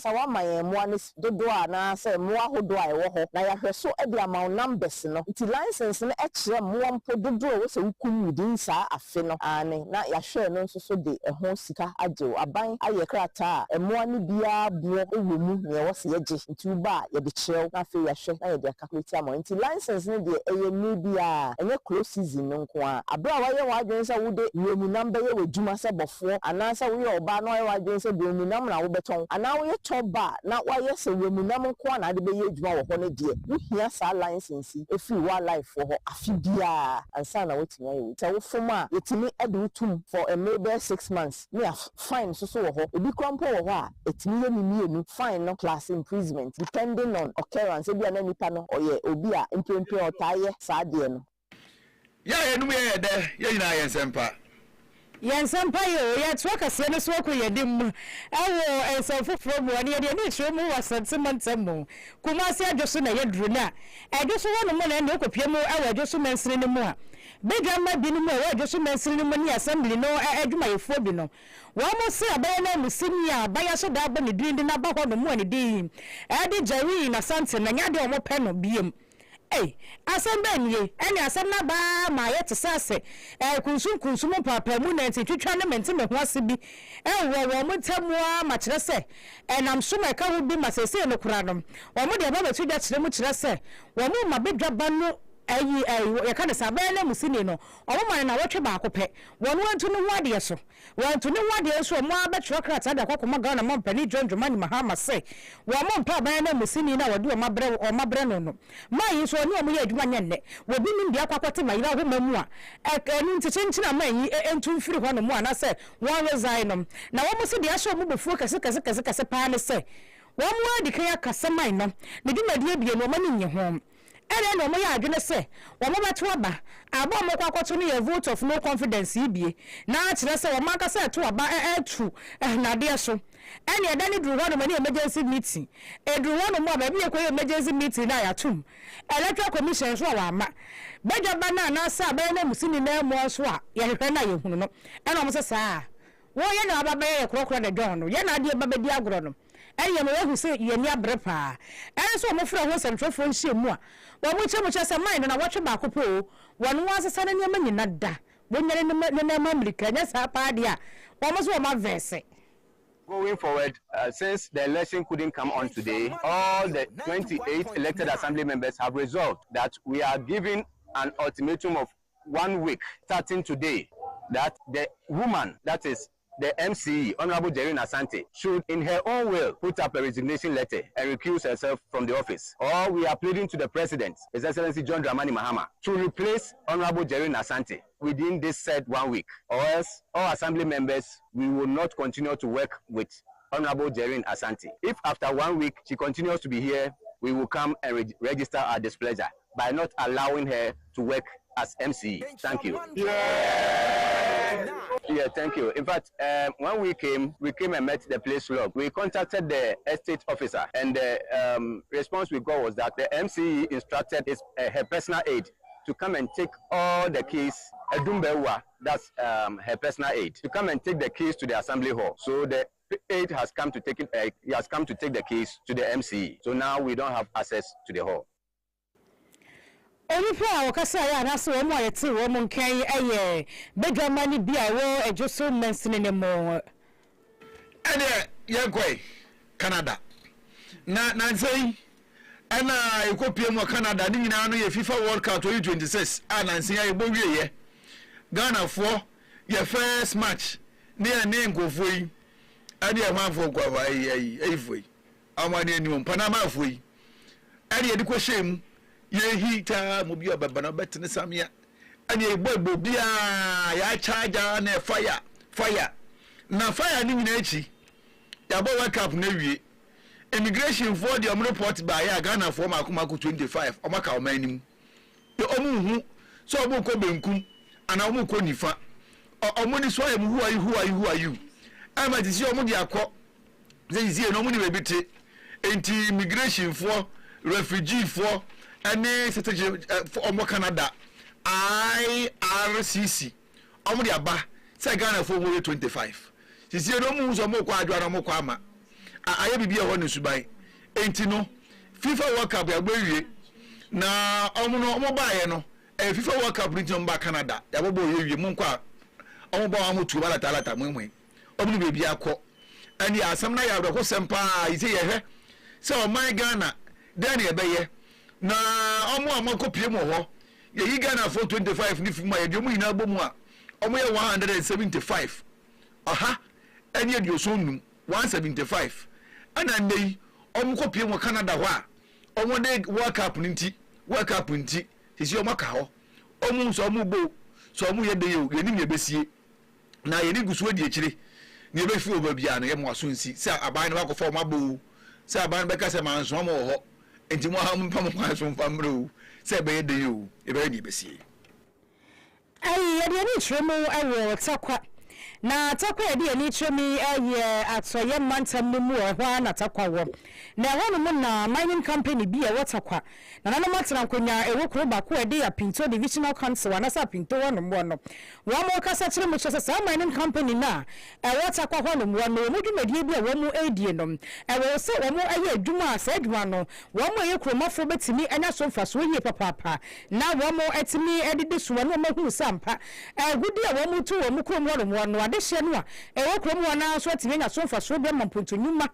Sawa my moanis dodoa na say moa hodo a ewo ho na yahwe so e de amount numbers no nti license no e kire moa mpo dodoa wo se wukum within sa afe no ane na yahwe no nso so de ho sika agye aban aye krata e moa ni bia buo ewo mu ne wo se yegye nti uba ye de kire na fe yahwe na ye de calculate amount nti license no de eye ni bia enye close season no nko a abra wa ye wa adwen se wo de wemu number ye wodwuma se bofo ana se wo ye oba no ye wa adwen se de wemu number na wo beton ana wo ye toba na wa ye se wemu number nko na de be ye adwuma wo ho ne de wo hia sa license efi wa life wo ho afibia ansa na wotinya ye se wo foma yetimi ede utum for a maybe 6 months me fine so wo ho ebi krompo wo ho a etimi ye mienu fine no class imprisonment depending on occurrence ebi na nipa no oye obi a mpempe otaye sa de no ya enum ye de ye nyina ye nsempa Yansampa yo ya tsoka se no so ko yedim awo ensofofro mu ani de ni chiro mu wasantemantamo kuma se adwoso na yedru na adwoso wono mo na ne kopie mu awo adwoso mansiri ne mu a bedwama bi no mu awo adwoso mansiri ne mu ni assembly no adwuma yefo bi no wo mo se abaye na musimi a baya so da ba ne dindi na ba ho no mu ani di ade jari na sante na nya de o mo pe no biem asem ye ene asem na ba ma ye tsase kunsum papa mu na twitwa na mente me ho ase bi wo mutamu a ma kire se enam so ma ka ho bi ma sese no kura no wo mo de ba ma twidwa kire mu kire se wo mo ma bedwa ba no ye ka de sabe na musini no o mo ma na wotwe ba akopɛ wonu antu no ho ade so wantu ne ho ade so mo abetro krata da kwakoma ga na mo mpani dwondwoma ni mahama se wo mo mpa ba na musini na wode o mabre no ma yi so ni o mo ye adwuma nyenne wo bi mi ndia kwakwate ma yira ho mamu a enu ntichinchin na ma yi entu mfiri ho no mo ana se won resign no na wo mo se dia so mo befuo kase pa ne se wo mo adi kan akase man no ne di madie bie no ma ni nye ho ene no mo ya adwene se wo mo beto aba abo mo kwakoto no ye vote of no confidence ibie na kire se wo maka se to aba etu na de so ene eda ni duru no mani emergency meeting eduru no mo ba bi ekwe emergency meeting na ya tum electoral commission so wa ma beja bana na sa ba na musini na mo so a ye hwehwe na ye hunu no ene mo se saa wo ye na aba ba ye krokro de don no ye na de ba ba di agro no eye mo hu se ye ni abre pa so mo fra ho central phone hye mu a wo mo che se mind na wo twe ba kopo wonu asesa na nyama nyina da wonyere ne ma America nya sa pa de a wo mo so wo ma verse. Going forward, since the election couldn't come on today, all the 28 elected assembly members have resolved that we are giving an ultimatum of 1 week starting today, that the woman, that is the MCE, Honorable Jerry Asante, should in her own will put up a resignation letter and recuse herself from the office. Or we are pleading to the President, His Excellency John Dramani Mahama, to replace Honorable Jerry Asante within this said 1 week. Or else, all assembly members, we will not continue to work with Honorable Jerry Asante. If after 1 week she continues to be here, we will come and register our displeasure by not allowing her to work as MC. Thank you. Yeah, thank you. In fact, when we came and met the place log. We contacted the estate officer, and the response we got was that the MCE instructed her personal aide to come and take all the keys, Edumbewa, that's her personal aide, to come and take the keys to the assembly hall. So the aide has come to take it. He has come to take the keys to the MCE. So now we don't have access to the hall. Onipa wakasa ya naso wo mo ayeti wo mo nkan eye bedwama ni bia wo ejoso mensene ne mo ene ye kwai Canada na nsei ana ekopie mo Canada ni nyina no ye FIFA World Cup 2026 ana nsei ye bowie ye Ghana fo ye first match ne ngofo yi ade e manfo kwa ai foi amane ani mo panama fo yi ade e diko shem ye hita mo bi obaba betene samia ani egbo bia ya charger na fire na fire ni nyina echi ya bo World Cup na wie immigration for the report by ya Ghana for makomako 25 omaka omanim ye omuhu so obu ko benkum ana omu ko nifa omuni so am who are you ama disi omu di akọ zezie no omu ni bebite enti immigration for refugee for any citizen for Canada IRCC omu di aba say Ghana for 25 sisi no mu so mo kwa adwara mo kwa ama aye bibia ho ne subai enti no FIFA World Cup ya gbewie na omo no omo baaye no FIFA World Cup ni jomba Canada ya bobo yewie mu nkwa omo ba wa tu balata lata mwenwe omo ni bebi akọ ani asam na ya brako sempa ise ye hwe se o man Ghana dan ye beye na omo amakopie mo ho ye yi Ghana for 25 ni fuma ye diomu ina bomu a omo ye 175 aha ani e dio so num 175 ana nei omo kopie mo Canada ho a omo de World Cup nti sisi omo ka ho omo so omo bo so omo ye de ye ni besie na ye ni gusu adi ekire ni be fi oba bia na ye mo aso nsi se aban na akofo omo abo se aban be ka se manso mo ho enti mo ha mpa mo kwanso mfa mro se be ye de yo e be ni besie ai ye de ni tremo awo takwa na takwa ye de ni tremi aye atoye mantam mu ho na takwa wo na ho no na mining company bi e watakwa na na matran konya e wo kro ba ko e de ya Pinto Divisional Council na sa Pinto wo no mo no wo mo kasa kire mu so sa mining company na e watakwa ho no mo no mu dwumadi bi e wo mu edie no e wo se wo mo aye adwuma asa adwuma no wo mo ye kromafo betimi anya so mfaso yie papa na wo mo etimi edide so no mo hu sampa e gudi e wo mo tu wo mo krom wo no no ade hye no a e wo krom wo na so etimi nya so mfaso be mamponto nyuma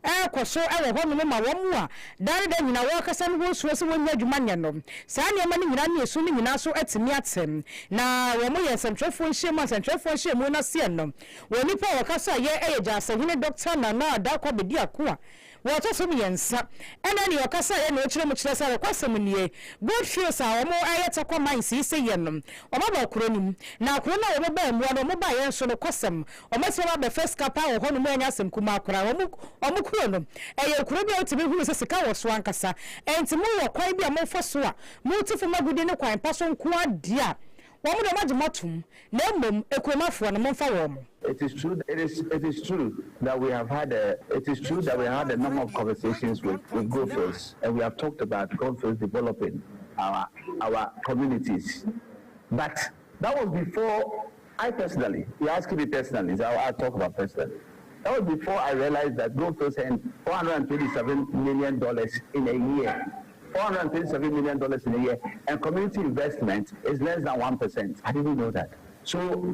e koso e wo ho no ma wo mo a dare da nyina wo kasa no ho so se wo nya adwuma nya no saa ne ma ne nyina ne so ne nyina so etimi atem na wo mo ye sentrefo nhye na se no wo nipa wo kasa ye jase hine doctor na adakwa bedi akoa wo to so miensa ena ne wo kasa ye na o kire mu kire sa kwasem nie good feels a wo mo ayeta kwa man si se ye no o ba kuro nim na kuro na wo ba mu no mo ba ye so no kwasem o ma se ba first kapa wo ho no mo anya asem kuma akora wo mo kuro no ye kuro bi o tibi hu se sika wo so ankasa enti mo wo kwan bi a mo fo so a mo tifo magudi ne kwan paso nko adia wo mo do magematum na mmom ekromafo no mo mfa wo mo. It is true that we have had a number of conversations with Goldfields, and we have talked about Goldfields developing our communities. But that was before I personally, you're asking me personally, so I'll talk about personally. That was before I realized that Goldfields had $427 million in a year. $427 million in a year, and community investment is less than 1%. I didn't know that. So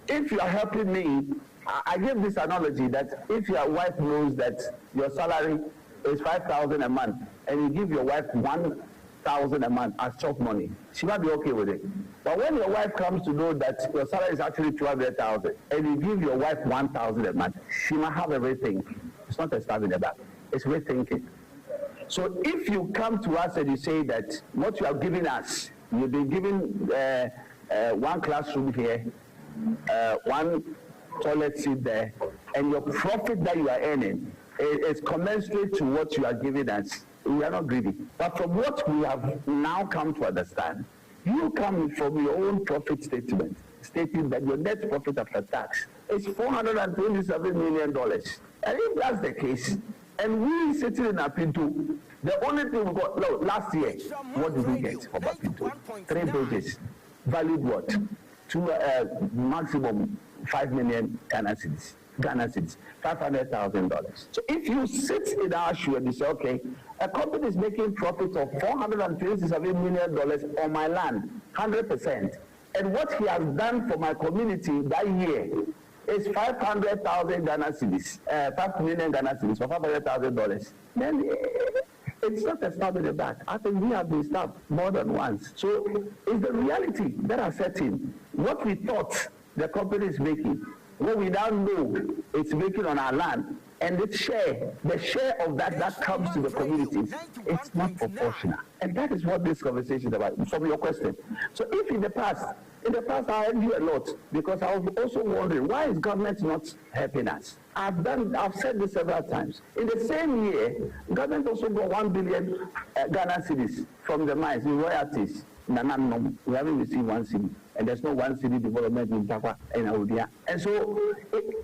if you are helping me, I give this analogy that if your wife knows that your salary is $5,000 a month, and you give your wife $1,000 a month as chop money, she might be okay with it. But when your wife comes to know that your salary is actually $200,000, and you give your wife $1,000 a month, she might have a rethink. It's not a stab in the back. It's rethinking. So if you come to us and you say that what you are giving us, you've been given one classroom here, one toilet seat there, and your profit that you are earning is commensurate to what you are giving us, we are not greedy. But from what we have now come to understand, you come from your own profit statement, stating that your net profit after tax is $427 million. And if that's the case, and we sitting in Apinto, the only thing we got, no, last year, what did we get from Apinto? 3 pages, valued what? To maximum 5 million Ghana cedis, $500,000. So if you sit in our shoe and you say, okay, a company is making profit of $427 million on my land, 100%, and what he has done for my community that year is 500,000 Ghana cedis, 5 million Ghana cedis for $500,000. Then it's not a stab in the back. I think we have been stabbed more than once. So it's the reality that are setting. What we thought the company is making, what we now know it's making on our land, and the share of that comes to the communities, it's not proportional. And that is what this conversation is about, from your question. So if in the past I heard you a lot, because I was also wondering, why is government not helping us? I've said this several times. In the same year, government also got 1 billion Ghana cedis from the mines in royalties. We haven't received 1 cedi. and there's no one city development in Takwa and Audia. And so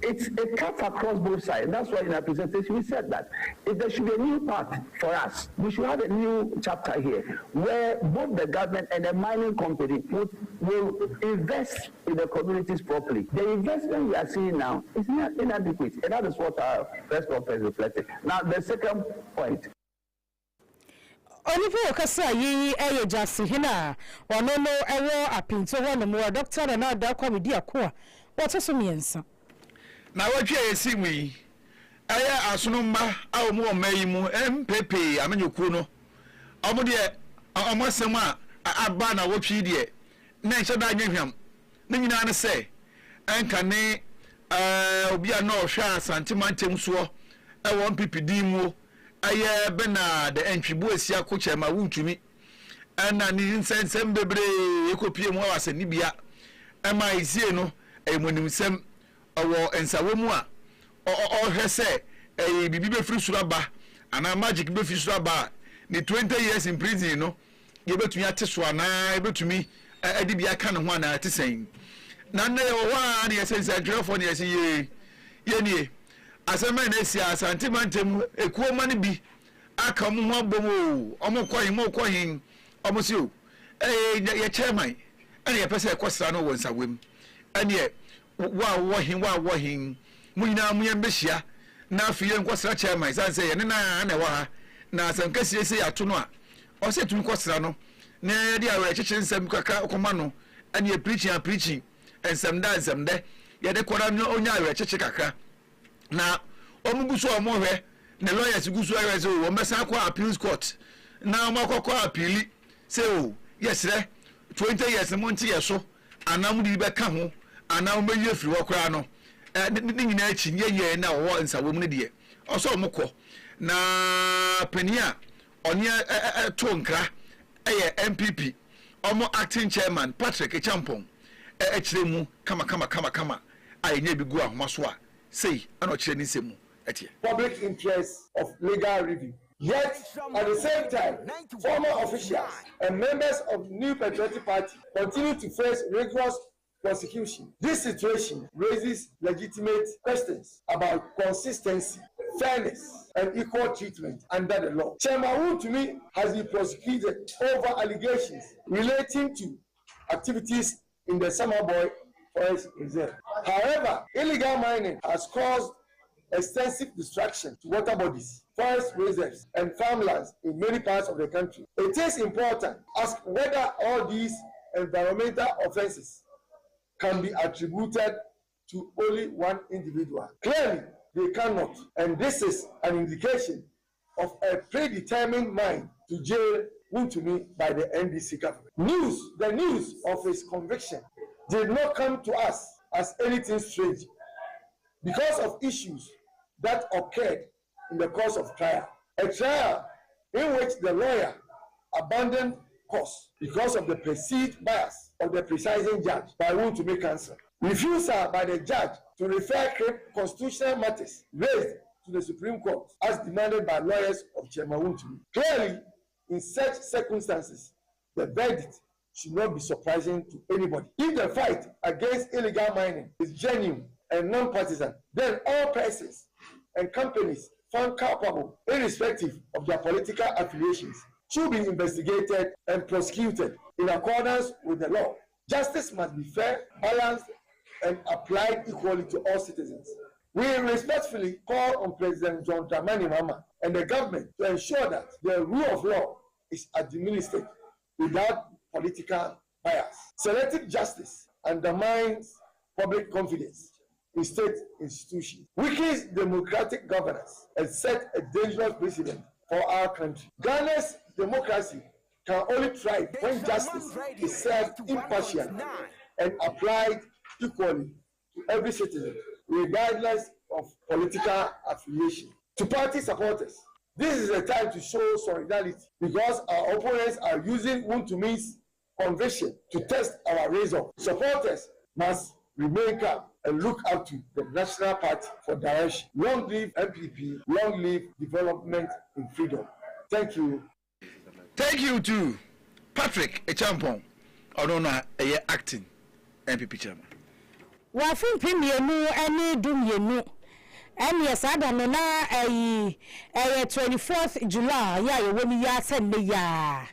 it cuts across both sides. And that's why in our presentation we said that if there should be a new path for us, we should have a new chapter here where both the government and the mining company will invest in the communities properly. The investment we are seeing now is not inadequate, and that is what our press conference reflected. Now, the second point. Onipo okasa yi eye jasi hina ono no ewo apinto wono mo doctor na da komedi akoa woto so miensa na wotwe esi wi aya asono mma a omo omayi mu MPP amenyoku no omo de omo sem a aba na wotwe de na nche da anyehwam na nyina ne se enka ne obi a no hwa santimantem so ewo MPP di mu aye bena de entwibu asia ko chema wuntumi ana ni nsensem bebre ekopie mu awase nibia ema isie no emonimsem owo ensawo mu a ohwese bibi be free suraba ana magic be free suraba ni 20 years in prison no ye betumi ateso ana betumi edi bia ka ne ho ana atesen na na ye wa na ye sense adrefo na ye se ye nie asema na esi asantimantem ekuo mane bi aka mu ho abomo omokoyin omosi o ye chairman ene ye pese ekosra no wonsa wem ene wa wohin munyina muye mbehia na afiye nkosra chairman sanse ye ne na wa ha na asankasi ese ato no a o se tumi kosra no na dia we cheche nsem kaka koma no ene ye preaching ensem de ye de kora no onya we cheche kaka na omuguso omohwe ne lawyers guso ayese o mbesa kwa appeals court na makokọ appeal say o yes re 20 years monti yeso anam di be ka ho anam be ye firi wokra no ni nyina achi nye na wo nsawom ne de oso omukọ na penia onye to nkra eye MPP omo acting chairman Patrick Echampong ekire mu kama ayenye bi gu ahoma so a say ano kire ni semu etie public interest of legal review. Yet, at the same time, former officials and members of the New Patriotic Party continue to face rigorous prosecution. This situation raises legitimate questions about consistency, fairness, and equal treatment under the law. Chairman Wontumi has been prosecuted over allegations relating to activities in the Samaboy Forest Reserve. However, illegal mining has caused extensive destruction to water bodies, forest reserves, and farmlands in many parts of the country. It is important to ask whether all these environmental offenses can be attributed to only one individual. Clearly, they cannot, and this is an indication of a predetermined mind to jail Wontumi by the NDC government. The news of his conviction did not come to us as anything strange because of issues that occurred in the course of trial. A trial in which the lawyer abandoned cause because of the perceived bias of the presiding judge by Wontumi counsel. Refusal by the judge to refer constitutional matters raised to the Supreme Court as demanded by lawyers of Chairman Wontumi. Clearly, in such circumstances, the verdict should not be surprising to anybody. If the fight against illegal mining is genuine and non-partisan, then all persons and companies found culpable, irrespective of their political affiliations, should be investigated and prosecuted in accordance with the law. Justice must be fair, balanced, and applied equally to all citizens. We respectfully call on President John Dramani Mahama and the government to ensure that the rule of law is administered without political bias. Selective justice undermines public confidence in state institutions, weakens democratic governance, and set a dangerous precedent for our country. Ghana's democracy can only thrive when justice is served impartially and applied equally to every citizen, regardless of political affiliation. To party supporters, this is a time to show solidarity because our opponents are using Wontumi's conviction to test our resolve. Supporters must remain calm and look up to the National Party for direction. Long live MPP, long live development in freedom. Thank you. Thank you to Patrick Echampong. I don't know, acting. MPP chairman. Wafin pimienu any dum yenu. And yes, I don't know now. 24th July. Yeah, when you are sending ya.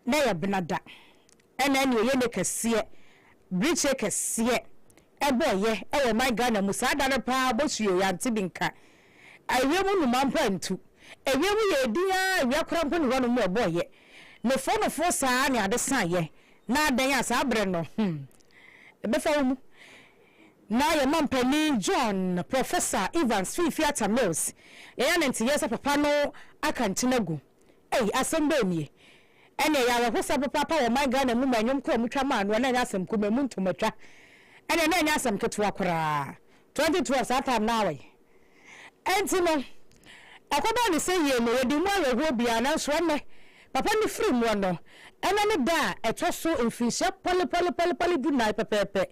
Naya benada. And then you can see it. Bridge can see it. A boy, yeah. Oh my God, I'm Musada pa boss you Yantibinka. I will man pen too. A real dear, we are cramping one more boy yet. No phone of 4 sign at the sign, yeah. Now they are Sabrano. Before now your man Penny John Professor Evans Fiata Mills. Yanti yes papa no akantinagu. Hey, assemble me. And ya was a papa or my gun and woman yum come man when I ask him come moon to metra. And then I ask him to wakra. 2012 at now. And Timo, I could only say you know the more will be announced one. Papa ni free one. And then da a tosso in fisher poly good night pepe.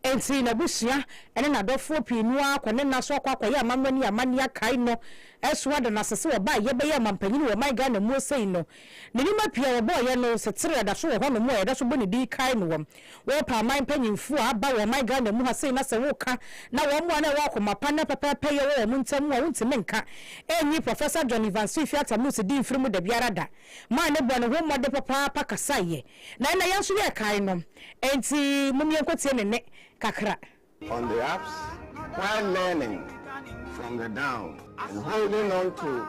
And see na busia and then I do 4 pinua when then I saw quack mamma mania kaino as what an assessor by ye man penny or my gun and more say no. Nima pia boy no setria that show one more that's when be kind one. Well pa my penny for about my gun and more say as a walker. Now one walk on my panna papa pay or muntam won't menka. Any Professor John Evans Fiata Musi D from the Biarada. My neighbor and home mother papa Pakasaye. Nana Yansu kind and see Mummy and Kakra. On the ups, while learning from the down and holding on to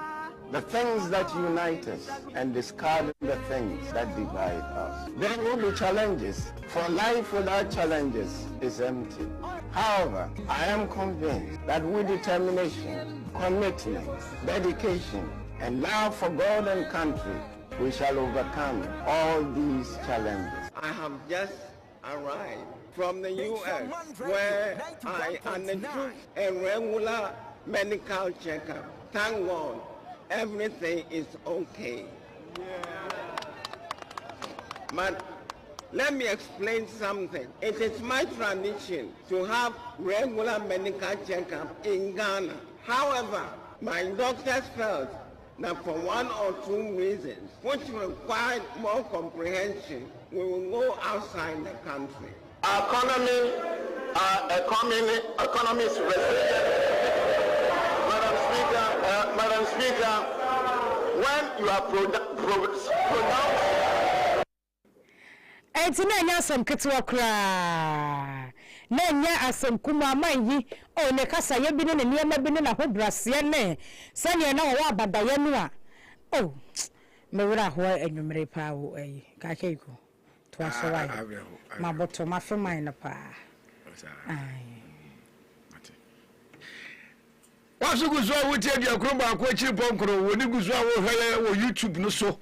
the things that unite us and discarding the things that divide us. There will be challenges, for life without challenges is empty. However, I am convinced that with determination, commitment, dedication, and love for God and country, we shall overcome all these challenges. I have just arrived from the U.S., where I undertook a regular medical checkup. Thank God, everything is okay. But let me explain something. It is my tradition to have regular medical checkup in Ghana. However, my doctors felt that for 1 or 2 reasons, which required more comprehension, we will go outside the country. Our economy is resilient. Madam Speaker, when you are pronounced. And tonight, some Kitwakra. Nanya asem kuma manyi o ne kasa ye bi ne niema bi ne na ho brase ne sane na wo abada ye no a oh me wura ho anwumre pa wo ayi ka keiko to aso wa ma boto ma fe man na pa ai wasu guzo wo tie dia kro ba ko chi ponkro wo ni guzo wo hele wo YouTube no so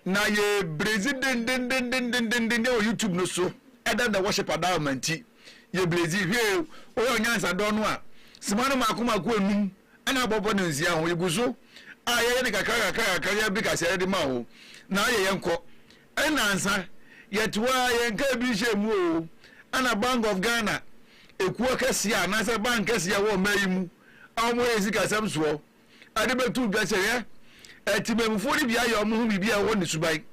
na ye president den wo YouTube no so eda the worship adalmanti ye blaze hwe o nyansa do no a simano makomako anum ana bobo no nsia ho ye guzo a ye ne kakaka ya bi ka se de ma ho na ye yenko enansa yetwa ye nka bi shemu o ana Bank of Ghana ekuo kasia na se bank kasia wo mayimu awo ezika samso ade betu gase etibemfo ni bia ye omo hu bibia wo ni subai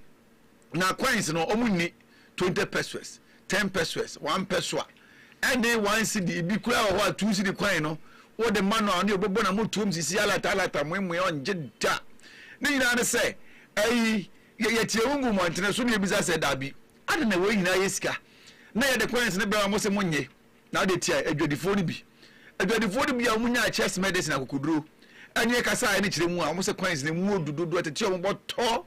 na coins no omo ni 20 pesos 10 pesos 1 peso and they one cedi bi kura ho 2 cedi coin no wo de man no ne obobo na motom sisi alata mwemwe onje da ni nyina ne se ayi ye tie wungu mo ntene so ne bisa se dabi ade na we nyina yesika na ye de coins ne be wa mo se monye na de tie adwadifo ni bi adwadifo ni bi a munya chest medicine akokuduro anye kasa ani kire mu a mo se coins ne mu odudodo atete o mo boto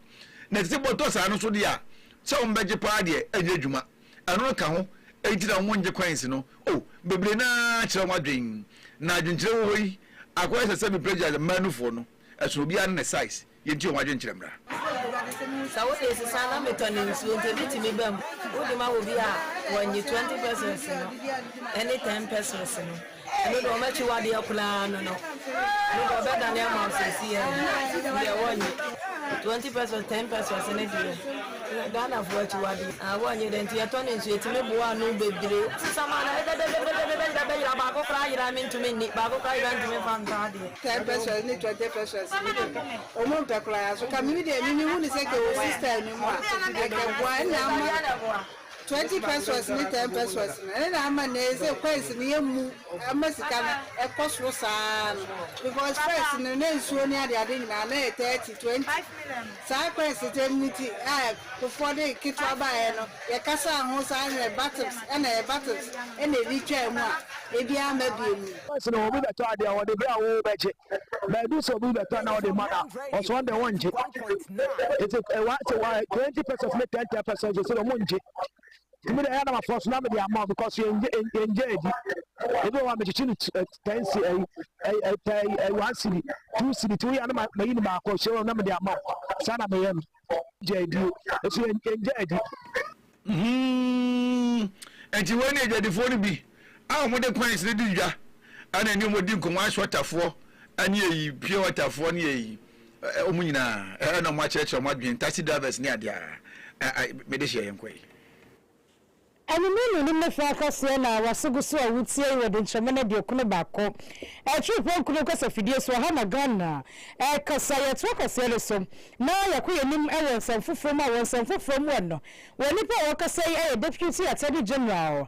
na tete boto sa no so dia se o mbeje pa de anye adwuma anu ka ho ejira mo nje coins no oh bebre na kire mo adwen na adwenkire wo yi akwai se be pressure manufo no eso bia na size yenti o adwenkire mra sa wo de sisa na metonin so ntebiti mi bam wo de ma wo bia wonye 20 pesos no any 10 pesos no no do ma chi wade akula no no do be dan ya ma se si e wonye 20 pesos 10 pesos ne dia Ghana for chi wade a wonye den ti etonin so etime boa no bebre sisa ma na be ya ba ko kra yira min to me ni ba ko kra yira to me fan ta de 10 pesos ni 20 pesos o mo ta kra so ka mi de mi hu ni se ke o sister ni mo a ke boa na ma 20 pesos ni 10 pesos na ama na eze kwesi ni emu amasika na ekoso saa because first na nsuo ni ade nyina na 30 20 saa kwesi temniti before the kitwa bae no ye kasa ho saa na battles ena ritwa mu a ebi ama biemu so no obi beto ade a wode bra wo beche ba do so obi beto na wode mada also on the one je it's a 20 pesos me 10 pesos so no monje give me the other force na me the amount because you enjoy it don't want me to change 10 1 city 2 city 2 ya na me yin ma ko show na me the amount sana me yen JD so you enjoy it enti woni ejadi phone bi a mo de coins ne di dwa ana ni mo di nkomo ashwatafo ani yi pure waterfo ne yi omunyina na mo acheche mo adwen taxi drivers ne ade a me de hye yenkoi Anumenu ni mefa kase na waseguso a wutie wode nchemene de okuno bako trip okuno kase fidie so ha na Ghana kasa yeto kase leso na yakoye nim ewensan foforo ma wonsan foforo mu no woni pa wakase deputy attorney general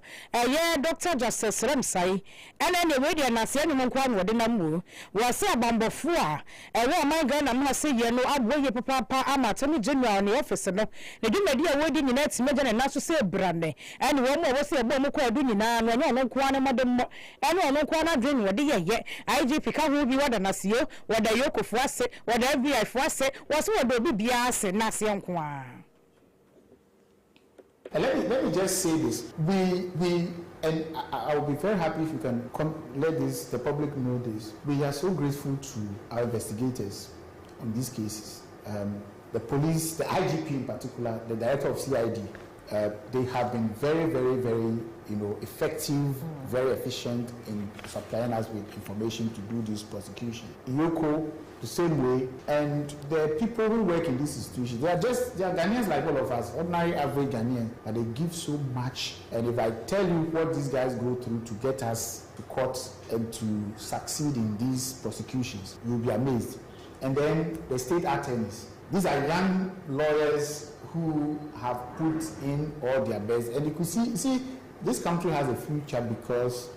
Dr. Justice Ramsay ene ne we de na se enu nkwa no wode namu wase abambofo a ewe ma Ghana ma se ye no aboye papa ama attorney general ne office no ne dwumadi a wodi nyina timeja na naso se brane and one more was a bomb called Dunina, and one corner, madam, and one corner dream what the ye. IGP can be what an asio, what the yoke of was, what the FBI was, was what the BBS and Nasi Unqua. Let me just say this. And I'll be very happy if you can let the public know this. We are so grateful to our investigators on these cases. The police, the IGP in particular, the director of CID. They have been very, very, very, effective, very efficient in supplying us with information to do this prosecution. Yoko, the same way, and the people who work in this institution, they are Ghanaians like all of us, ordinary average Ghanaians, but they give so much. And if I tell you what these guys go through to get us to court and to succeed in these prosecutions, you'll be amazed. And then the state attorneys, these are young lawyers who have put in all their best, and you could see this country has a future because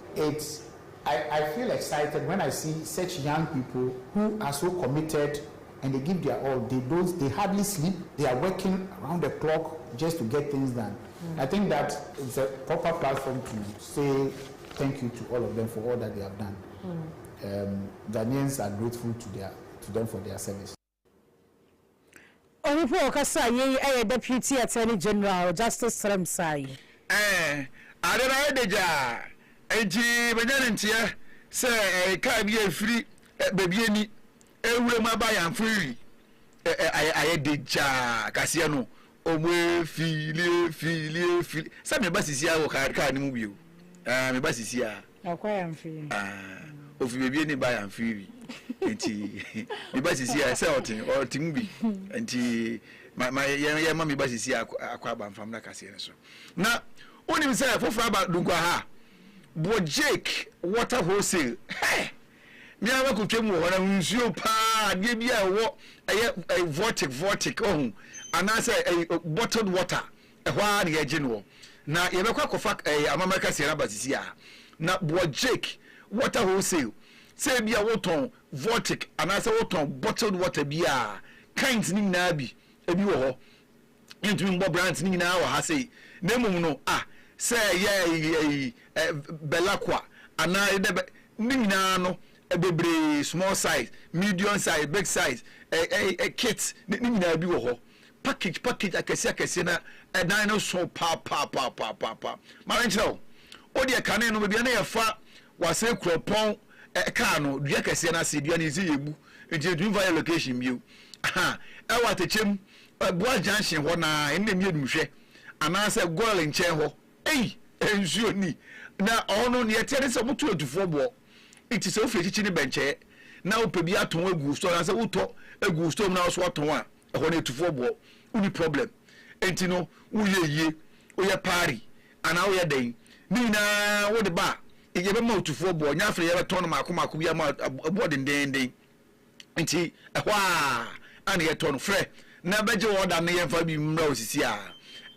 I feel excited when I see such young people who are so committed and they give their all. They hardly sleep. They are working around the clock just to get things done. I think that it's a proper platform to say thank you to all of them for all that they have done. Ghanaians are grateful to them for their service. Onipo kasa ye Deputy Attorney General Justice Ramsay. Adera deja. Eji benyanentia se ka bi afiri bebie ni ewure ma ba yan free. Aye deja kase no omwe filie. Se me basisi a wo ka ni mu bio. Me basisi a. Akwa yan free. Ofi bebie ni ba yan free. Enti me basisi a se otin bi. Enti ma ye ma me basisi akwa ba mfam na kase ne so. Na onim se foforo aba dunkwa ha. Bo Jake water wholesale. Hey, me aba ko twem wo na nsuo pa de bia wo eye vortic oh anase bottled water ehwa na ye no na ye be kwa kofa amamaka sira basisi a na Bo Jake water wholesale say bia wo ton vortic anase wo ton bottled water bia kinds ni na bi ebi wo ho intumi mbo brands ni na wo ha say na mum no say ye belakwa ana nyina no bebre small size medium size big size kit nyina bi wo ho package akese na dan no so pa ma nchiro odi e kane no bia na ye fa wase kropon ka no dua kese na se dua ni zi yebu enti du via location bio e wa techem boa junction ho na enne mi edumhwe ana se goal nchen ho ensuo ni na ono ne yetere se mutu adufo bo iti se ofi chichi ni benche na opebi aton agu so na se uto agu so na so aton a ho na etufo bo uni problem enti no uyeye oye pari ana oye den ni na wo de ba ije be ma otufo bo nya afre ye be ton makoma bia ma abo den enti ehwa ana ye ton frɛ na beje wo da na ye fa bi mra osisi a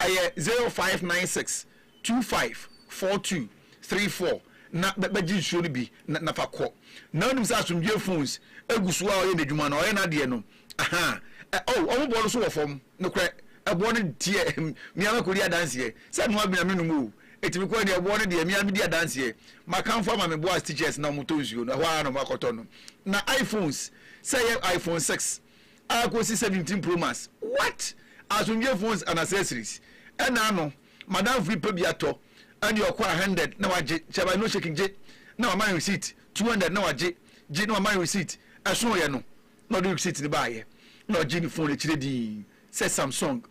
ɛyɛ 0596 254234 na bɛgye nsuo no bi na fa kɔ na onim sɛ asomdwe phones egu so a ɔyɛ n'adwuma no ɔyɛ n'adeɛ no ɔmo bɔ no so wɔ fam no korɛ ɛbɔ no tie miama kɔdi adanseɛ sɛ no abina me no mu etimi kɔ ne ɛbɔ no deɛ miama di adanseɛ makamfo ama me boas teachers na ɔmo to nsuo no ɛhɔ ara no makɔtɔ no na iPhones sɛ yɛ iPhone 6 akosi 17 Pro Max what asomdwe phones and accessories ɛna no madam free pay bi atɔ and your qua 100 na waje chaba no shaking je na my receipt 200 na waje je na my receipt aso ye no no do receipt ni baaye na je ni phone chire di say Samsung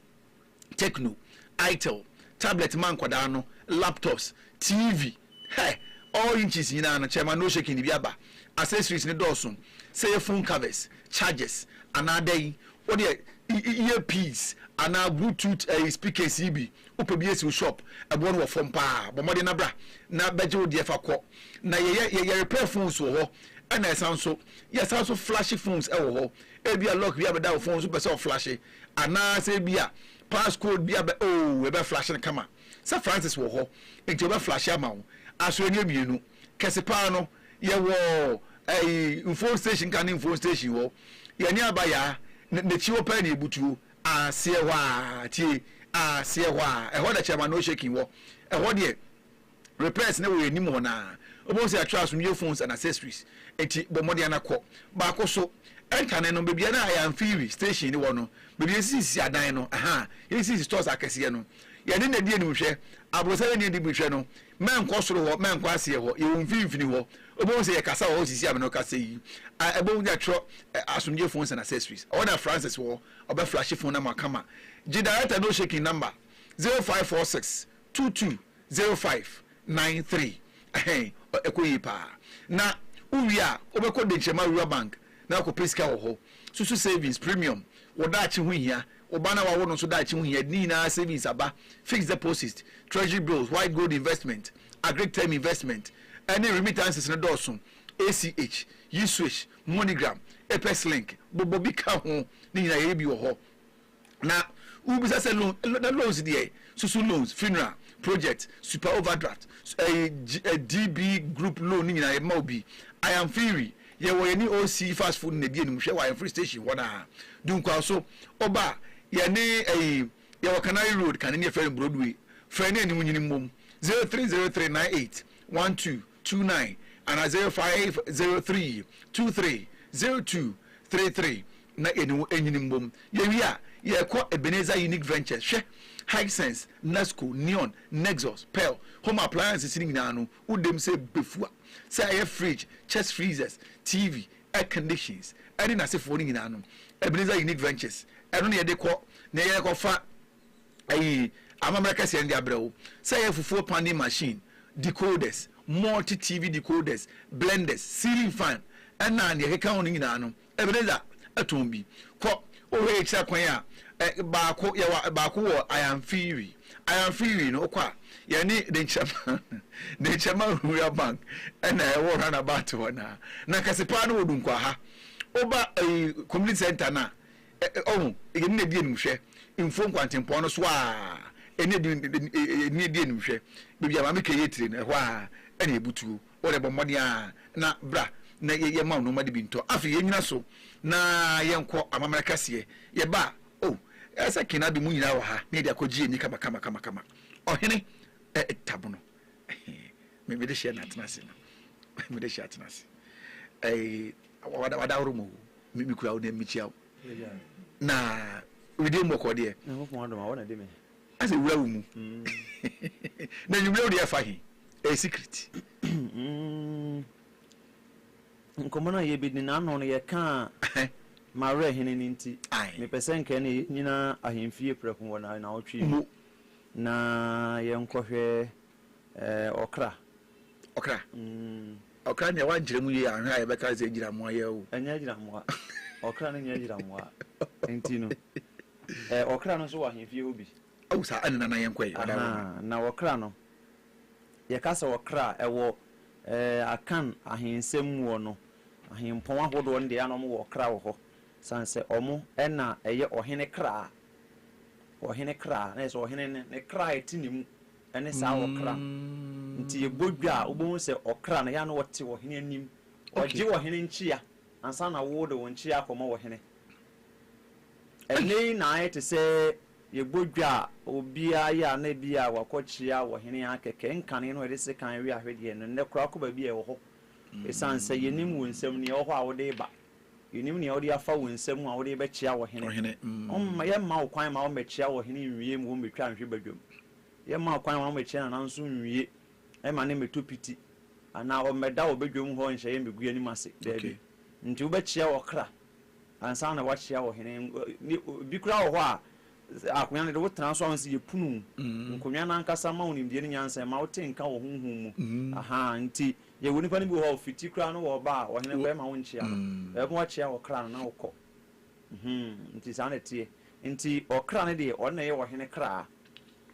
Tecno Itel tablet man kwada no laptops TV hey all inches ina no chama no shaking ni biaba accessories ni dawson say phone covers chargers another what the earpiece and a Bluetooth speaker CB opebie shop ebo no from pa bomode na bra na beje wo de fa kɔ na ye repair phones wo ho and so flashy phones e wo ho e bia lock bia be da phones so person flash ana say bia passcode bia be we be flash na kama sa Francis wo ho enti we be flash ama wo aso eni mienu kese pa no ye wo phone station kan phone station wo ye ni abaya ne chiwo pa na ebutuo asiewa tie asiewa ehɔ da chairman no shaking wo ehɔ de repairs na we anim ho na obo se atwa asomdwe phones and accessories enti bomode anakɔ ba ko so entane no bebia na I am free station ni wo no bebia sisi adan no sisi stores akɛse no ye ne na die ni hwɛ abrosa ne di hwɛ no men kɔ soro ho men kɔ asie ho ye won finfini ho obo se ye kasa ho sisi ameno kasa yi ebo nya tro asomdwe phones and accessories order Francis wo oba flash phone na makama G director no shaking number 0546 220593 ekoyi pa na uwia obekɔ de chema rural bank na ko pesika wo ho susu savings premium wodachi hu hia obana wa wono so dachi hu hia ni na savings aba fixed deposit treasury bills white gold investment agri term investment any remittances na dawson ACH uswitch MoneyGram Epes Link bobo bi ka ho ni na ye bi wo ho na ubisa se loans there susu loans funeral project super overdraft DB group loan ni na ma obi I am free ye wo ye ni OC fast food na die ni hwe wa free station wona dunkwa so oba ye ni ye wo Canary Road kan ni Fair Broadway friend ni munyini mom 0303981229 and 0503230233 na enyini mbom ye wia ye ko Ebenezer Unique Ventures hwe Hisense Nesco Neon Nexus Pearl home appliances ni nyina no udem se befua say air fridge chest freezers TV air conditions any na se fo ni nyina no Ebenezer Unique Ventures eno na ye de ko na ye ko fa amamraka se ndi abrewo say air fufu panding machine decoders multi TV decoders blenders ceiling fan ena na ye ka ho ni nyina no Ebenezer atombi ko o he cha kwan a baako wo I am free no kwa ye ni de chama rural bank na e wo run about wona na kasepa no wodun kwa ha oba community center na ye ni die nim hwe info kwantempo no so a ene die nim hwe bibia ma meka yetire na ho a ene ebutuo wo de bomode a na bra na ye ma no ma de binto afi ye nyina so na ye nko amamara kase ye ba esa kina bi mu nyina wa ha na dia kogie ni kama ohene tabuno me de share na tenase no me de share tenase wada rumo mi kura wo na mi chia na we dey moko de no fo ndo ma wona de me ase wura wo mu na nyumre wo de fa hi secret nkomona ye bi ni na no ye ka mare hene ninti me pesen ke ne nyina ahemfie preko wona na otwi na ye nkohwe okra ne wanjire mu ye anha ye beka ze gira mo ye o anya gira mo okra ne nya gira mo enti no okra no so ahemfie obi o sa anna na ye nkwe na okra no ye kasa okra ewo akan ahensem wo no ahempon ahodo nde anom wo okra wo ho sanse omo na eye ohene kra ɔhene kra na ɛsɛ ɔhene ne kra eti ne mu ɛne saa ɔkra nti yɛbɔdwa a wobɛhu sɛ ɔkra no yɛ no wɔte ɔhene anim ɔgye ɔhene nkyia ansa na wo de wɔn nkyia akɔma ɔhene ɛne na ayɛ te sɛ yɛbɔdwa a obiara yɛ a na bi a wakɔkyia ɔhene akɛkɛ nkane no ɛde se kan wi ahwedeɛ no nnɛ koraa kɔ baabi a ɛwɔ hɔ ɛsiane sɛ yɛnim wɔ nsɛm nea ɛwɔ hɔ a wode ba yɛnim nea wode afa wɔ nsɛm a wode bɛkyia ɔhene yɛmma wo kwan ma wɔmmɛkyia ɔhene nwie mu wɔmmɛtwa nhwe badwam yɛmma wo kwan ma wɔmmɛkyia nana nso nwie ɛma ne mɛtɔ piti anaa ɔmmɛda wɔ badwam hɔ nhyɛ yɛ mbɛgu anim ase daabi nti wobɛkyia ɔkra ansa na wakyia ɔhene bi koraa wɔ hɔ a akonya no de wotena so a sɛ yɛpunu nkonwa no ankasa ma wo nimdeɛ no nyansa ma wote nka wɔ honhom mu aha nti yɛwɔ nipa no bi wɔ hɔ fiti koraa no wɔ ba a ɔhene bɛma wo nkyia no ɛbɛma wakyia ɔkra no na wokɔ nti saa na ɛteɛ nti ɔkra no deɛ ɔno na ɛyɛ ɔhene kraa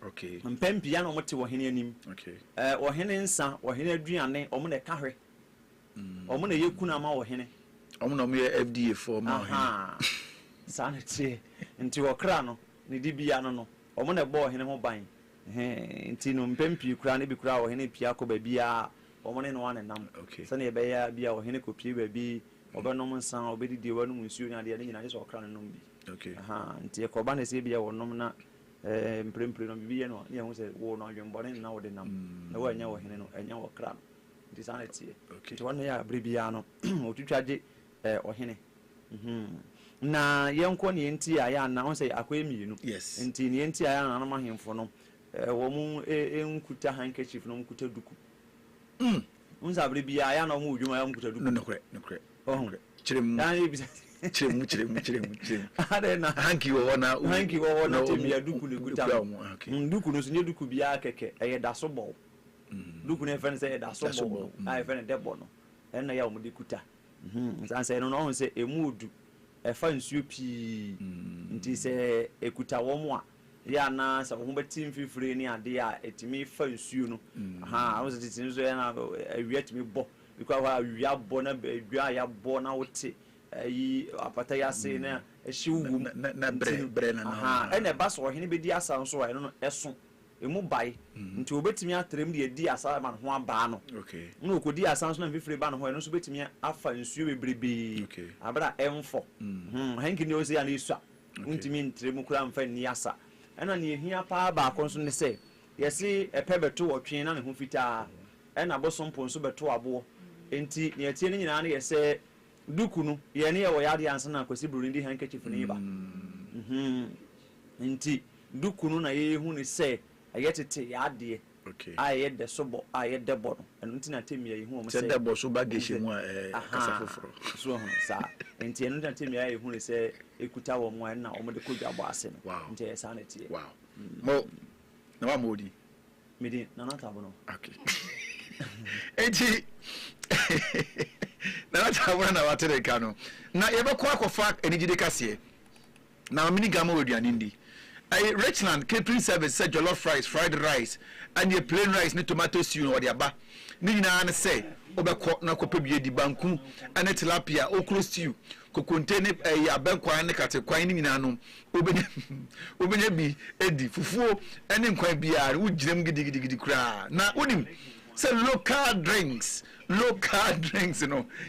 mpɛn pia na ɔmote ɔhene anim ɔhene nsa ɔhene aduane ɔmo na ɛka hwɛ ɔmo na ɛyɛ kuna ama ɔhene ɔmo na ɔmo yɛ FDA for ma ɔhene saa na ɛteɛ nti ɔkra no ne di bia no ɔmo na ɛbɔ ɔhene ho ban nti no mpɛn pii koraa ne bi koraa ɔhene pia kɔ baabi a ɔmo ne no wa ne nam sɛnea ɛbɛyɛ bi a ɔhene kɔ pie baabi ɔbɛnom nsa ɔbɛdidi wɔnom nsuo ne adeɛ ne nyinaa yɛ sɛ ɔkra no nom bi nti ɛkɔba ne sɛ bi a wɔnom na mprempre no bibi yɛ no ne yɛhu sɛ wo no adwembɔne na wode nam na woanya ɔhene no ɛnya ɔkra no nti saa na ɛteɛ nti wɔno yɛ aberɛ biara no ɔtwitwa gye ɔhene na yɛnkɔ ne yɛnti a yɛ ana wo sɛ akɔyɛ mmienu nti ne yɛnti a yɛ ananom ahemfo no wɔ mu nkuta handkerchief no nkuta duku wo sɛ aberɛ biara yɛ ana ɔmo wɔ dwuma yɛ nkuta duku kyeremu ade na hanki wɔ hɔ na temia duku ne kuta duku no so nye duku biara kɛkɛ ɛyɛ daso bɔ duku ne fɛn sɛ ɛyɛ daso bɔ a ɛfɛn dɛbɔ no ɛna yɛ ɔmo de kuta nsanse no ɔmo sɛ emu odu ɛfa nsuo pii nti sɛ ekuta wɔn a yɛ ana sɛ wɔn bɛti mfifire ne ade a etimi fa nsuo no ɔmo sɛ titi nso yɛ na awia timi bɔ because awia bɔ na awia ya bɔ na wote ayi apata ya se na ehyi wu na bre na ɛna ɛba so ɔhene bɛdi asa nso a ɛno no ɛso emu bae nti obetimi atrem de edi asa ma ho aba no na okodi asa nso na mfifire ba no ho ɛno nso betimi afa nsuo bebrebe abra ɛmfo hanki ne osi ya na isua ntimi ntrem kura mfa ni asa ɛna ne ehia pa ba akɔ nso ne sɛ yɛse ɛpɛ beto ɔtwe na ne ho fitaa ɛna bosompo nso beto abo enti ne atie ne nyinaa ne yɛsɛ duku no yɛ ne yɛ wɔ yade ansa na akwasi burundi handkerchief ne ba nti duku no na yɛhu ne sɛ ɛyɛ tete yɛadeɛ a yɛ de sobɔ a yɛ de bɔ no ɛno nti na temia yɛhu ɔmo sɛ de bɔ so ba gehye mu a kasa foforo so ho saa nti ɛno nti na temia yɛhu ne sɛ ekuta wɔ mo ɛna ɔmo de kodwa bɔ ase no nti yɛ saa na tie mo na wa modi medi na na tabo no enti na tabo na wa tere ka no na yɛbɛkɔ akɔfa enigide kaseɛ na mini gama oduane ndi Richland catering service said jollof rice, fried rice, and your plain rice, ni tomato stew or the aba. Ni na ane say obeko na kope biye di banku, ane tilapia, okro stew, ko contain ya benkwa ane kate kwa ni na no. Obenye bi edi fufuo ene nkwa biya wo girem gidi kra. Na onim say local drinks no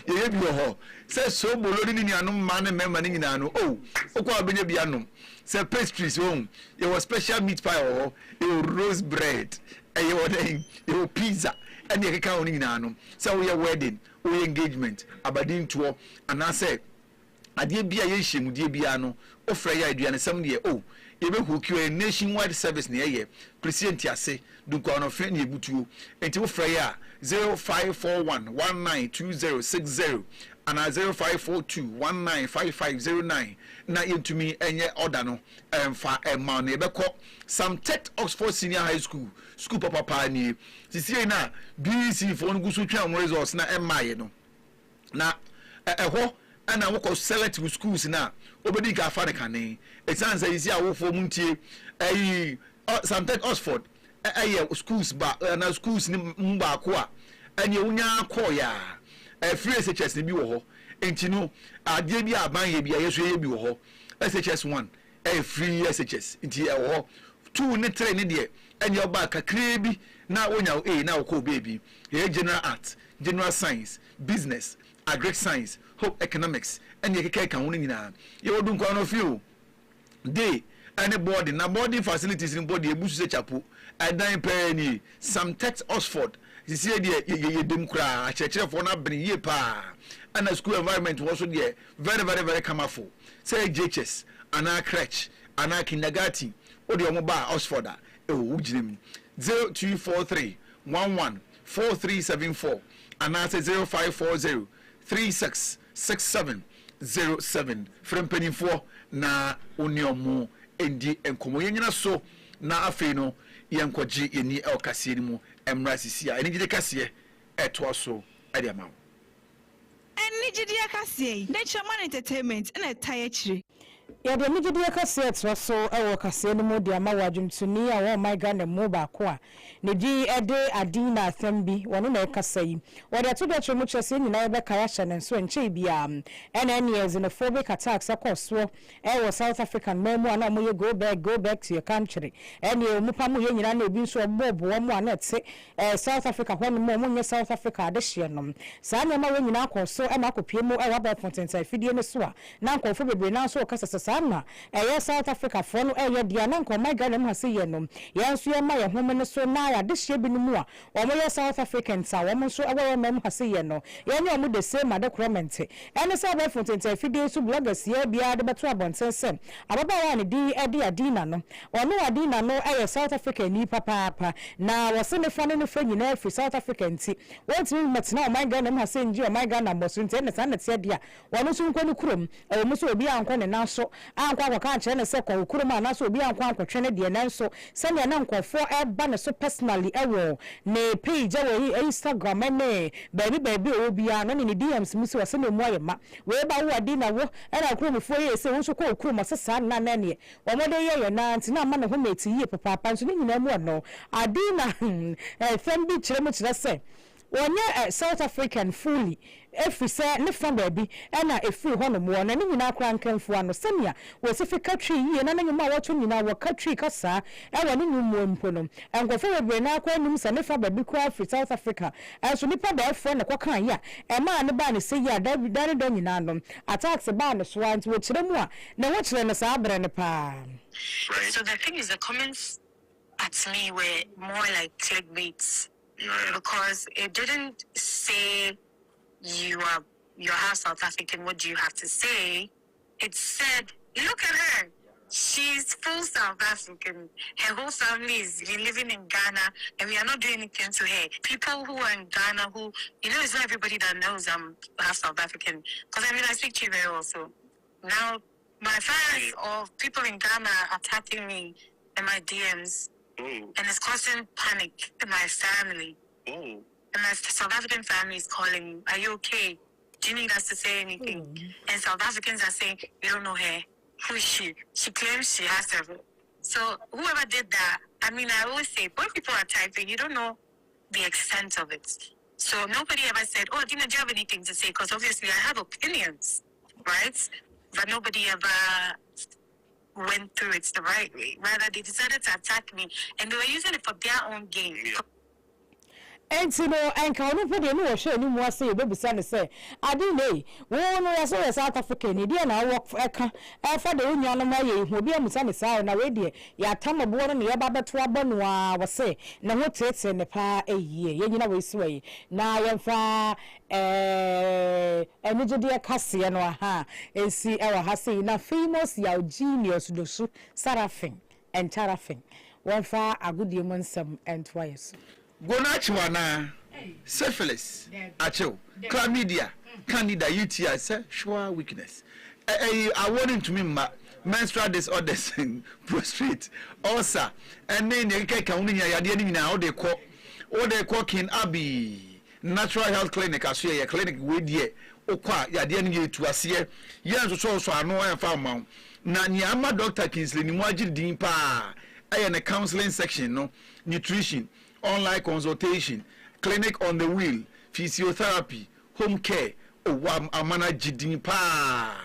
ye bi ho say so bolodi ni anu ma ne memma ni na no oh okwa obenye bi anom say pastries home there was special meat pie or roast bread and your pizza and you can only nano so we are wedding we engagement abadin tour and I say adie bia ye hyem die bia no ofra ya aduane sam de oh ye be hook you a nationwide service na ye president ase dunko no fe na ebutuo enti ofra ya 0541192060 and 0542195509 na yentumi enye order no fa ma na ebekọ some tech Oxford Senior High School papa ni sisi na BC for ngusu twa mo results na emaye no na eho ana wo select schools na obedi ka fa ne kane exam say isi awofo muntie some tech Oxford schools ba na schools ni mba ko a anye unya ko ya free SHS ni bi wo ho enti no adie bi aban ye bi ayeso ye bi wo ho SHS 1 free SHS nti ɛwɔ 2 ne 3 ne de ɛnyɛ ɔba kakra bi na wonya na wokɔ baby general art, general science, business, agric science, hope economics and ye keke kan woni nyina ye odun kwa no feel day any boarding na boarding facilities in body ebusu se chapo adan pa ni some text Oxford see dey ye dem kra a chekere for na bring ye pa and school environment was there very colorful say JHS ana crèche ana kindergarten odi omo ba Oxford e wo ginim 0243 11 4374 and I say 0540 366707 from penny 4 na oniomu endi enkomo yenyina so na afei no yenkwaji eni elkase ni mu emra sisi a eni gide kase eto so ade amawo eni gide kase nature man entertainment na taye chire ya de migidi akase eto so ewo kase ni mu de ama wadwuntuni a wo my Ghana mu ba ko a ne di ede adina asambi wono na ekasa yi wode to de chemu chese nyina ebe kaya hye ne so enche bia ene xenophobic attacks akoso ewo South African memu ana mo ye go back to your country ene mu pa mo ye nyina na ebi so obobo wo mo ana te South Africa hono mo nye South Africa ade hye no saa nyama we nyina akoso e ma akopie mu e wa ba fontensa fidie ne so a na nkofo bebre na so kasa sana South Africa for no dia na nko my Ghana mu hase ye no yenso ye ma ye home ne so na ya de hye bi no mu a o mo ye South Africans a wo mo so awo ye mam hase ye no ye ne o mo de same adekrement ene se ba fonten fidie so bloggers ye bia de beto abonsense ababa wa ne di adina no ono adina no South Africa ni papa na wo se ne fa ne fa nyina fi South Africa nti wonti metna o my Ghana mu hase nji o my Ghana boso nti ne sa ne te dia wono so nkɔ ne kurom o mo so obi ankɔ ne na so ankwa ka nche ne se kwa kuruma na so obi ankwa ankotwe ne de na so se ne na nkofo eba ne so personally ewo ne page ewo Instagram ne baby obi a no ne DMs musi wase ne mu ayema we ba wo adi na wo na kurumfo ye se wo so kwa kuruma se sa na ne wo mo de ye na nti na ma ne ho meti ye papa nso ne nyina mu no adi na fem bi kire mu kire se wonye South African fully every say ne fa baby na efi hono mo na ne nyina akra nkanfo ano semia wo se fi country yi na nyuma wato nyina wo country kasa e wo ne nyumo mpo no enkofo we na akra num se ne fa baby kwa fi South Africa so nipa da efo ne kokan ya e ma ne ba ne se ya da do nyina no attacks ba ne so anti wo kire mu a na wo kire ne sa abre ne pa. So the thing is the comments at me were more like clickbaits. Because it didn't say you're half South African, what do you have to say? It said, look at her. She's full South African. Her whole family is living in Ghana, and we are not doing anything to her. People who are in Ghana, who, it's not everybody that knows I'm half South African. Because I speak to you very well. So now my fans of people in Ghana are attacking me in my DMs. And it's causing panic in my family. And my South African family is calling me, are you okay? Do you need us to say anything? And South Africans are saying, you don't know her. Who is she? She claims she has several. So whoever did that, I always say, when people are typing, you don't know the extent of it. So nobody ever said, oh, Dina, do you have anything to say? Because obviously I have opinions, right? But nobody ever went through it the right way. Rather, they decided to attack me, and they were using it for their own gain. And no, and can you put any show no more say baby son say I didn't no say South African idea na work for for the union no my who be amusa say na we dey ya tam bo no ya baba to abonu a we say na ho tete ne pa ye nyina we so na yemfa enigede kase no ha ensi e wa ha say na famous ya genius do so Sarafin and Tarafin one fa agudie monsam and twice Gonachiwana, syphilis, achil, chlamydia, candida, UTI, sexual weakness. I warning to me, menstrual disorders, prostrate, ulcer, and then they can only now they call King Abbey Natural Health Clinic. I see a clinic with ye, Oqua, Yadian to us here. Yes, so I know I found mount. Nanyama Dr. Kingsley, Nimaji Dimpa, I am a counseling section, no nutrition. Online consultation, clinic on the wheel, physiotherapy, home care, amana jidin pa.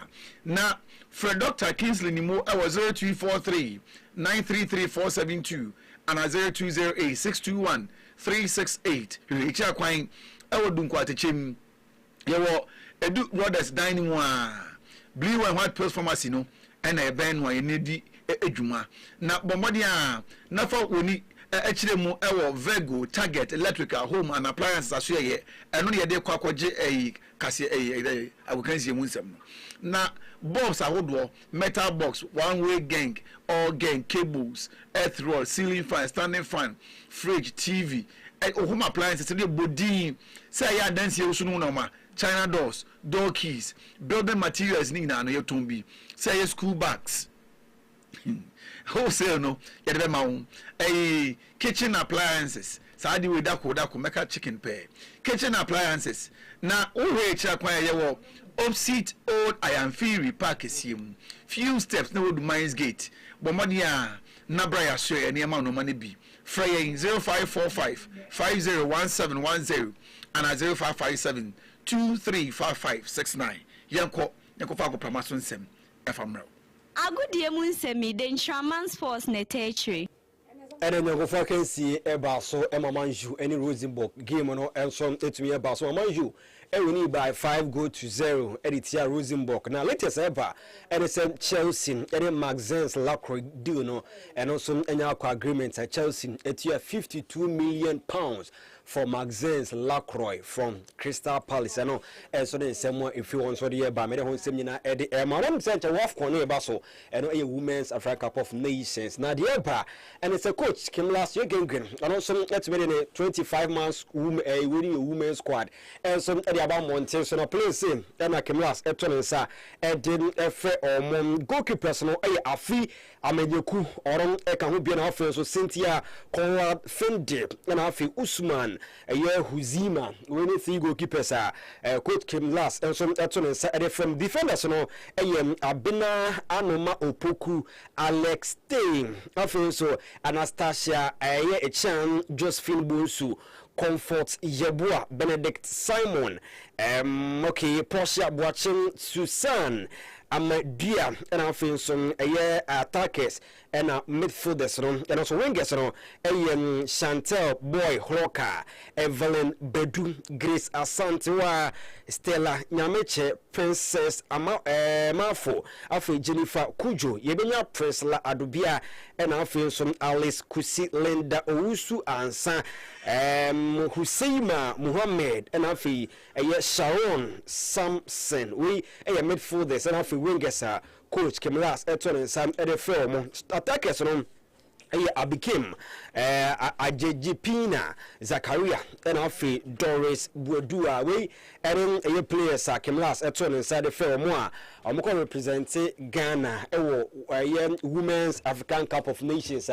Na Fred Dr. Kingsley Nimo, I was 0243 933 472 and 0208 621 368. Richard Quine, I will do quite a chim. You will do Brothers Dining One, Blue and White Pills Pharmacy, no, and a band where you need a juma. Now, Bombardia, Nafa Uni. Actually, mo Virgo, Target, Electrical, Home and Appliances as well. And only a day kwaje a kasi I will see munsem. Na bulbs are wood metal box, one-way gang, all gang, cables, earth roll, ceiling fan, standing fan, fridge, TV, home appliances. Today, body say ya dance you soon no China doors, door keys, building materials nina no yotumbi. Say school bags. Wholesale no yɛde ma wo kitchen appliances saadi we dako meka chicken pay kitchen appliances na uwe cha kwa yewo opposite old iron fury park esim few steps na would mines gate bomodi a na bra ya so ene ma no mane bi fra 0545 501710 and 0557 235569 yanko fa ko pramaso nsem efamro Agudie mu nsemi de Ntraman's force na territory. Ene nyako fa kansi eba so Emamanju any Rosenborg game no enso etumi eba so Emamanju winning by 5-0 editia Rosenborg. Now latest eba ene sem Chelsea ene Maxence Lacroix deal no and also enya agreement at Chelsea etia £52 million for Maxence Lacroix from Crystal Palace. I know, and so then someone if you want to the by me hon semina Eddie Madam Center Wolf Corner Basso and a women's Africa Cup of Nations. Now the Emperor and it's a coach came last year game and also let's win a 25 months winning a women's squad and some about Montes so play same and I came last Epton and didn't or goalkeeper no a free Amenyoku or a can be an offer so Cynthia Conrad Fendi and I feel Usman a year Huzima winning 3 goalkeepers coach came last and some Epton from defenders no Abina Anoma Opoku Alex Tain also Anastasia Echan Josephine Bunsu Comfort Yebua Benedict Simon okay Portia watching Susan Amadia and I feel some attackers and midfielders and also wingers Chantel Boy Hroka Evelyn Bedu Grace Asantewa Stella Nyameche Princess Mafo Afi Jennifer Kujo Yebenya Presla Adubia and I feel some Alice Kusi Linda Owusu Ansa Huseima Muhammad and Afi Sharon Samson we midfielders and Afi wingers coach came last Eton and Sam Edefilm attackers on Abikim Ajejipina Zakaria and Afi Doris Budua we and a players came last Eton inside the film I'm going to represent Ghana Women's African Cup of Nations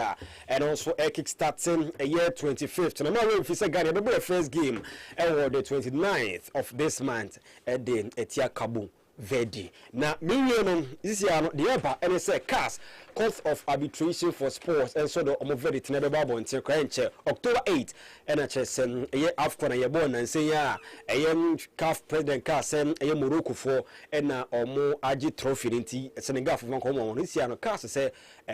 and also kick-starting a year 25th. And I'm going to say Ghana the first game the 29th of this month at the Etia Kabu Verdi. Now, this year the Emperor and say CAS Court of Arbitration for Sports and so the Verdi never babo until October 8 and a year after a year born and say a CAF President CAS and a Morocco for and or more Aji Trophy in Senegal for one common this year CAS say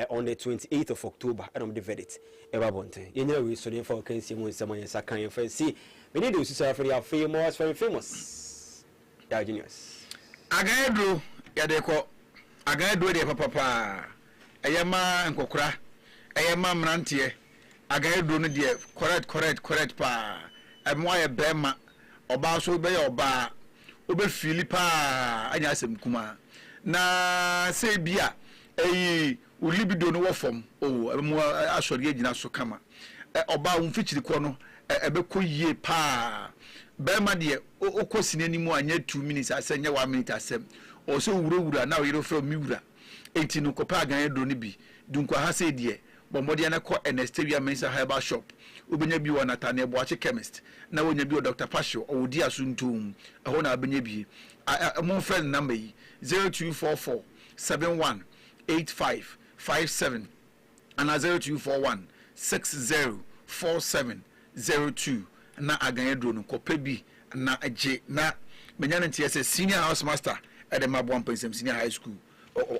on the 28th of October and the verdict ever bonte. You know we so the for can see when someone is a kind of see we need to see for the famous very famous genius. Agaedro yadeko agaedro de papa eyama nkokora eyama mrantie agaedro no de correct pa emwa ye bema oba so be ye oba obe filipa anya asem kuma na se bia ulibido no wofom emu asori agina so kama oba unfichiri ko no ebekọ yie pa bema de okosi nanimu anya 2 minutes asenya 1 minute asem o so wura na o yero from miwura enti no kopa gan edro ne bi dunkwa ha se de bomode na ko Anestesia Mensa Herbal Shop obenya bi wona Tane Boache Chemist na wonya bi Dr. Pasho o di asuntum ho na abenya bi mon friend number 0244 718557 and 0241 604702 na aganyedro no kopa bi na age na menya ntia se senior house master at the Mabwan Pensem Senior High School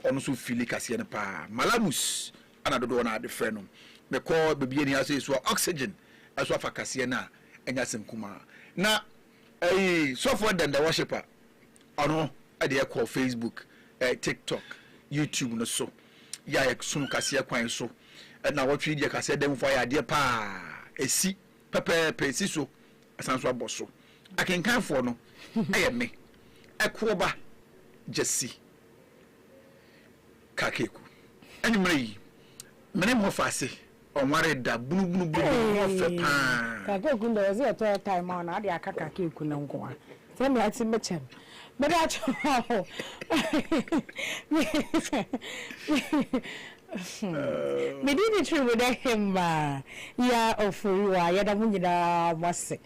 ono so fili kase ne pa malamus ana dodo na de frɛ no me call bebie ni ase so oxygen aso afa kase na enya sem kuma na so for them the worshiper ono ade call Facebook TikTok YouTube no so ya sunu kase kwan so na wotwe die kase dem fo ya de pa esi pepe esi so asan so aboso akenkan fo no me ekoba jesi kakeku anymre mene mo fase onware da bunu fe pa kakeku ndo ze to time on ade akaka kakeku na nko a se me ati mechem me da cho me didn't true with him ya ofuru ya da munyida wase